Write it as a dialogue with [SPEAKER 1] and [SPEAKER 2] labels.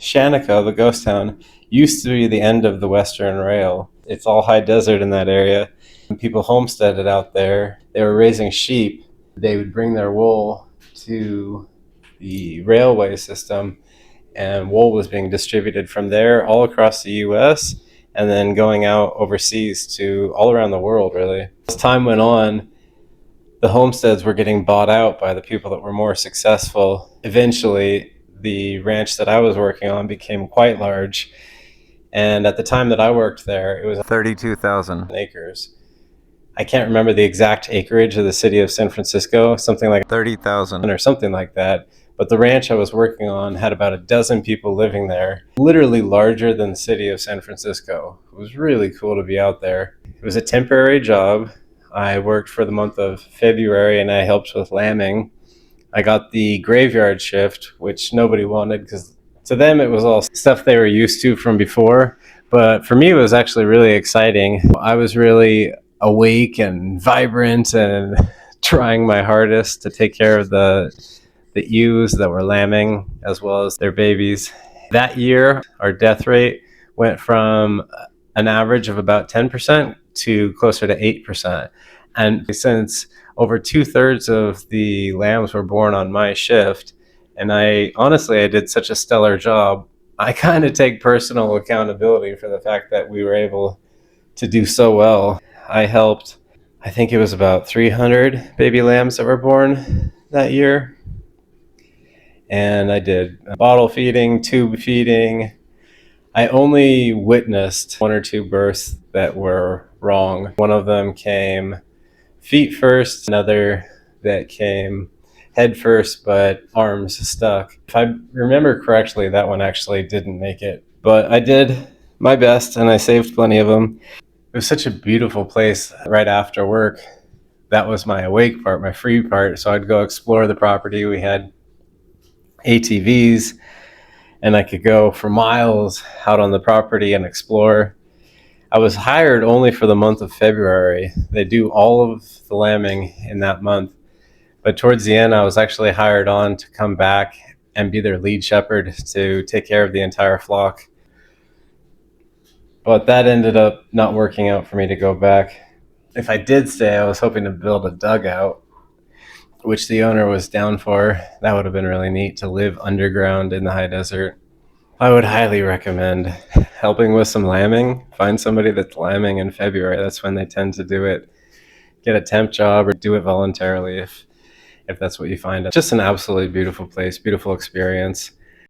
[SPEAKER 1] Shaniko, the ghost town, used to be the end of the Western Rail. It's all high desert in that area. When people homesteaded out there, they were raising sheep. They would bring their wool to the railway system, and wool was being distributed from there all across the US and then going out overseas to all around the world, really. As time went on, the homesteads were getting bought out by the people that were more successful. Eventually, the ranch that I was working on became quite large. And at the time that I worked there, it was 32,000 acres. I can't remember the exact acreage of the city of San Francisco, something like 30,000 or something like that. But the ranch I was working on had about a dozen people living there, literally larger than the city of San Francisco. It was really cool to be out there. It was a temporary job. I worked for the month of February and I helped with lambing. I got the graveyard shift, which nobody wanted because to them it was all stuff they were used to from before. But for me, it was actually really exciting. I was really awake and vibrant and trying my hardest to take care of the ewes that were lambing as well as their babies. That year, our death rate went from an average of about 10% to closer to 8%. And since over 2/3 of the lambs were born on my shift, and I did such a stellar job, I kind of take personal accountability for the fact that we were able to do so well. I helped, I think it was about 300 baby lambs that were born that year. And I did bottle feeding, tube feeding. I only witnessed one or two births that were wrong. One of them came feet first, another that came head first, but arms stuck. If I remember correctly, that one actually didn't make it. But I did my best and I saved plenty of them. It was such a beautiful place right after work. That was my awake part, my free part. So I'd go explore the property. We had ATVs and I could go for miles out on the property and explore. I was hired only for the month of February. They do all of the lambing in that month. But towards the end, I was actually hired on to come back and be their lead shepherd to take care of the entire flock. But that ended up not working out for me to go back. If I did stay, I was hoping to build a dugout, which the owner was down for. That would have been really neat to live underground in the high desert. I would highly recommend helping with some lambing. Find somebody that's lambing in February. That's when they tend to do it. Get a temp job or do it voluntarily if that's what you find. Just an absolutely beautiful place, beautiful experience.